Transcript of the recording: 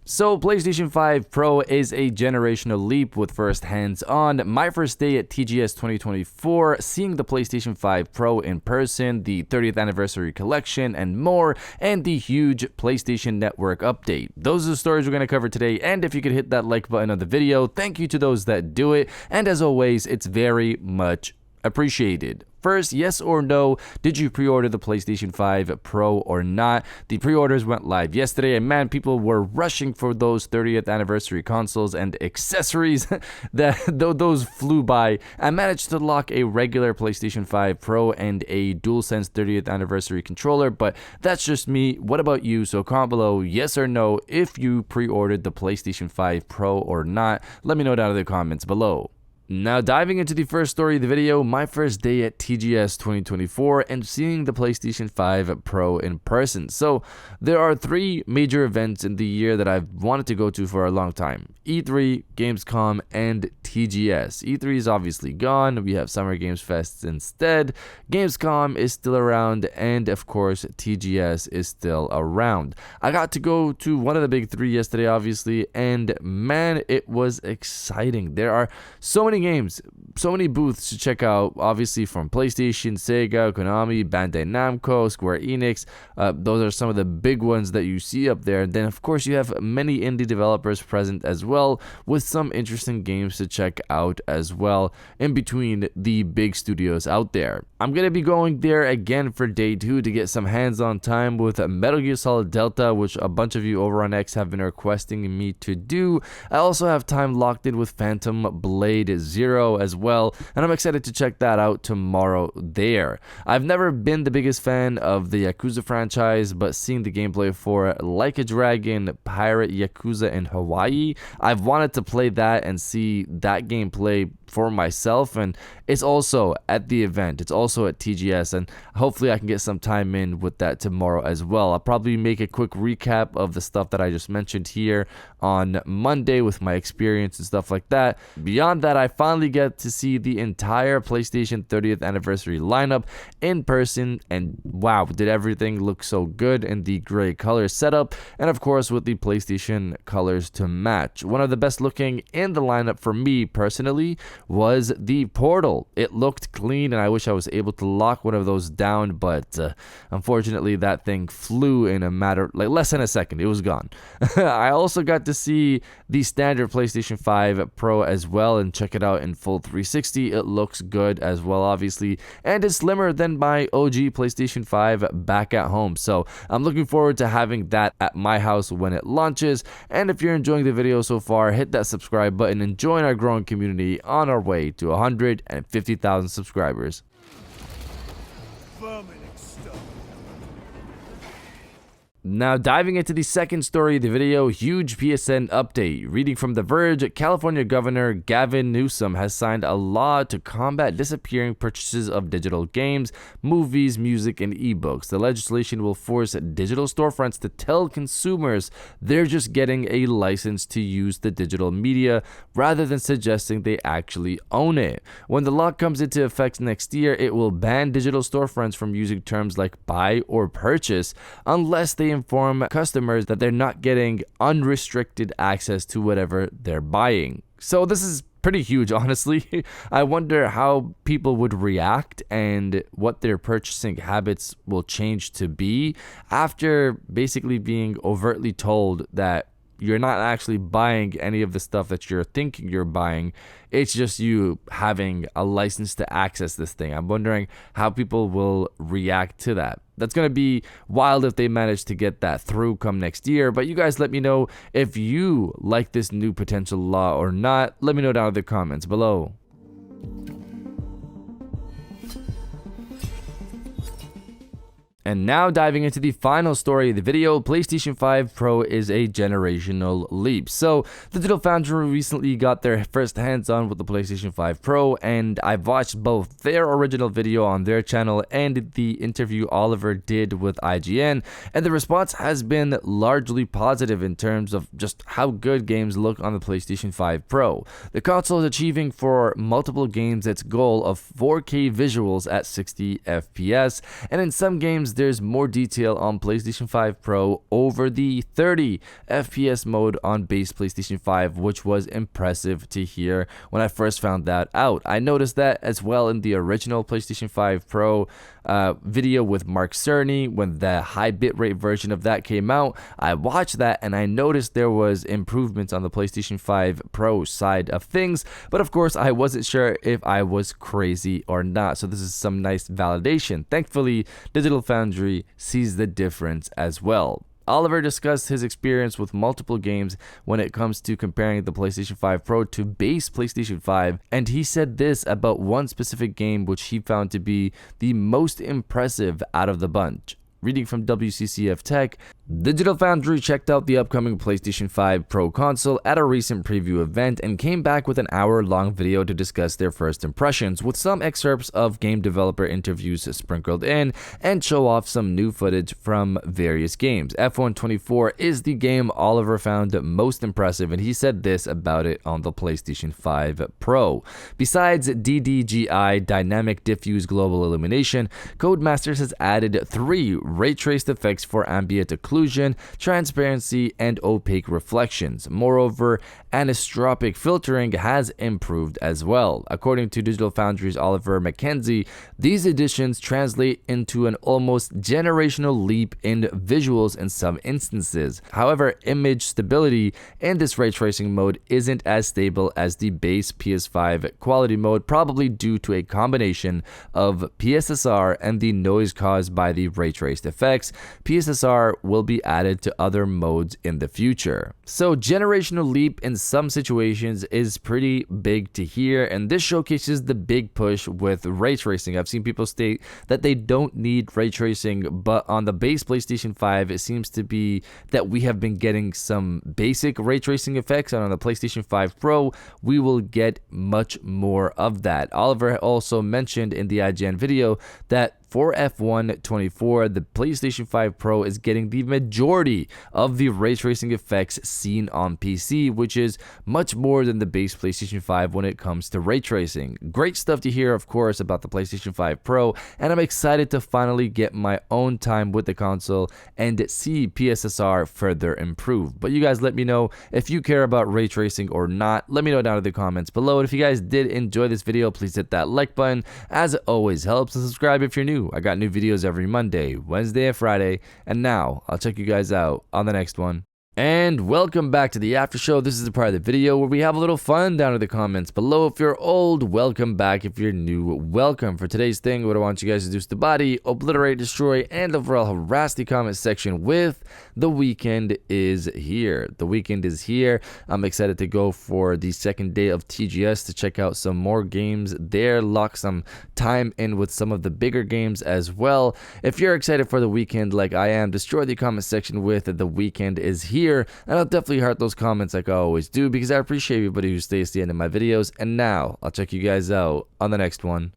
So, PlayStation 5 Pro is a generational leap with first hands-on. My first day at TGS 2024, seeing the PlayStation 5 Pro in person, the 30th anniversary collection, and more, and the huge PlayStation Network update. Those are the stories we're going to cover today, and if you could hit that like button on the video, thank you to those that do it, and as always, it's very much appreciated. First, yes or no, did you pre-order the PlayStation 5 Pro or not? The pre-orders went live yesterday, and man, people were rushing for those 30th anniversary consoles and accessories. Those flew by. I managed to lock a regular PlayStation 5 Pro and a DualSense 30th anniversary controller, but that's just me. What about you? So comment below, yes or no, if you pre-ordered the PlayStation 5 Pro or not. Let me know down in the comments below. Now diving into the first story of the video, my first day at TGS 2024 and seeing the PlayStation 5 Pro in person. So there are three major events in the year that I've wanted to go to for a long time: E3, Gamescom, and TGS. E3 is obviously gone, we have Summer Games Fest instead, Gamescom is still around, and of course TGS is still around. I got to go to one of the big three yesterday obviously, and man, it was exciting. There are so many games, so many booths to check out, obviously from PlayStation, Sega, Konami, Bandai Namco, Square Enix. Those are some of the big ones that you see up there. And then of course you have many indie developers present as well, with some interesting games to check out as well in between the big studios out there. I'm gonna be going there again for day 2 to get some hands-on time with Metal Gear Solid Delta, which a bunch of you over on X have been requesting me to do. I also have time locked in with Phantom Blade Zero as well, and I'm excited to check that out tomorrow there. I've never been the biggest fan of the Yakuza franchise, but seeing the gameplay for Like a Dragon Pirate Yakuza in Hawaii, I've wanted to play that and see that gameplay for myself, and it's also at the event, it's also at TGS, and hopefully I can get some time in with that tomorrow as well. I'll probably make a quick recap of the stuff that I just mentioned here on Monday with my experience and stuff like that. Beyond that, I finally get to see the entire PlayStation 30th anniversary lineup in person, and wow, did everything look so good in the gray color setup, and of course with the PlayStation colors to match. One of the best looking in the lineup for me personally was the Portal. It looked clean, and I wish I was able to lock one of those down, but unfortunately that thing flew in a matter, like less than a second. It was gone. I also got to see the standard PlayStation 5 Pro as well and check it out in full 360. It looks good as well, obviously, and it's slimmer than my OG PlayStation 5 back at home. So I'm looking forward to having that at my house when it launches. And if you're enjoying the video so far, hit that subscribe button and join our growing community on our way to 150,000 subscribers. Now diving into the second story of the video, huge PSN update. Reading from The Verge, California Governor Gavin Newsom has signed a law to combat disappearing purchases of digital games, movies, music, and ebooks. The legislation will force digital storefronts to tell consumers they're just getting a license to use the digital media rather than suggesting they actually own it. When the law comes into effect next year, it will ban digital storefronts from using terms like buy or purchase unless they inform customers that they're not getting unrestricted access to whatever they're buying. So this is pretty huge, honestly. I wonder how people would react and what their purchasing habits will change to be after basically being overtly told that you're not actually buying any of the stuff that you're thinking you're buying. It's just you having a license to access this thing. I'm wondering how people will react to that. That's going to be wild if they manage to get that through come next year. But you guys let me know if you like this new potential law or not. Let me know down in the comments below. And now diving into the final story of the video, PlayStation 5 Pro is a generational leap. So the Digital Foundry recently got their first hands-on with the PlayStation 5 Pro, and I've watched both their original video on their channel and the interview Oliver did with IGN, and the response has been largely positive in terms of just how good games look on the PlayStation 5 Pro. The console is achieving for multiple games its goal of 4K visuals at 60 FPS, and in some games because there's more detail on PlayStation 5 Pro over the 30 FPS mode on base PlayStation 5, which was impressive to hear when I first found that out. I noticed that as well in the original PlayStation 5 Pro video with Mark Cerny when the high bitrate version of that came out. I watched that and I noticed there was improvements on the PlayStation 5 Pro side of things, but of course I wasn't sure if I was crazy or not, so this is some nice validation. Thankfully, Digital Foundry sees the difference as well. Oliver discussed his experience with multiple games when it comes to comparing the PlayStation 5 Pro to base PlayStation 5, and he said this about one specific game which he found to be the most impressive out of the bunch. Reading from WCCF Tech, Digital Foundry checked out the upcoming PlayStation 5 Pro console at a recent preview event and came back with an hour-long video to discuss their first impressions, with some excerpts of game developer interviews sprinkled in and show off some new footage from various games. F124 is the game Oliver found most impressive, and he said this about it on the PlayStation 5 Pro. Besides DDGI, Dynamic Diffuse Global Illumination, Codemasters has added 3 ray-traced effects for ambient occlusion, transparency, and opaque reflections. Moreover, anisotropic filtering has improved as well. According to Digital Foundry's Oliver McKenzie, these additions translate into an almost generational leap in visuals in some instances. However, image stability in this ray tracing mode isn't as stable as the base PS5 quality mode, probably due to a combination of PSSR and the noise caused by the ray traced effects. PSSR will be added to other modes in the future. So generational leap in some situations is pretty big to hear, and this showcases the big push with ray tracing. I've seen people state that they don't need ray tracing, but on the base PlayStation 5 it seems to be that we have been getting some basic ray tracing effects, and on the PlayStation 5 Pro we will get much more of that. Oliver also mentioned in the IGN video that for F124, the PlayStation 5 Pro is getting the majority of the ray tracing effects seen on PC, which is much more than the base PlayStation 5 when it comes to ray tracing. Great stuff to hear, of course, about the PlayStation 5 Pro, and I'm excited to finally get my own time with the console and see PSSR further improve. But you guys let me know if you care about ray tracing or not. Let me know down in the comments below. And if you guys did enjoy this video, please hit that like button, as it always helps, and subscribe if you're new. I got new videos every Monday, Wednesday, and Friday, and now I'll check you guys out on the next one. And welcome back to the after show. This is the part of the video where we have a little fun down in the comments below. If you're old, welcome back. If you're new, welcome. For today's thing, what I want you guys to do is the body, obliterate, destroy, and overall harass the comment section with "The weekend is here." The weekend is here. I'm excited to go for the second day of TGS to check out some more games there, lock some time in with some of the bigger games as well. If you're excited for the weekend like I am, destroy the comment section with "The weekend is here." And I'll definitely heart those comments like I always do, because I appreciate everybody who stays to the end of my videos. And now I'll check you guys out on the next one.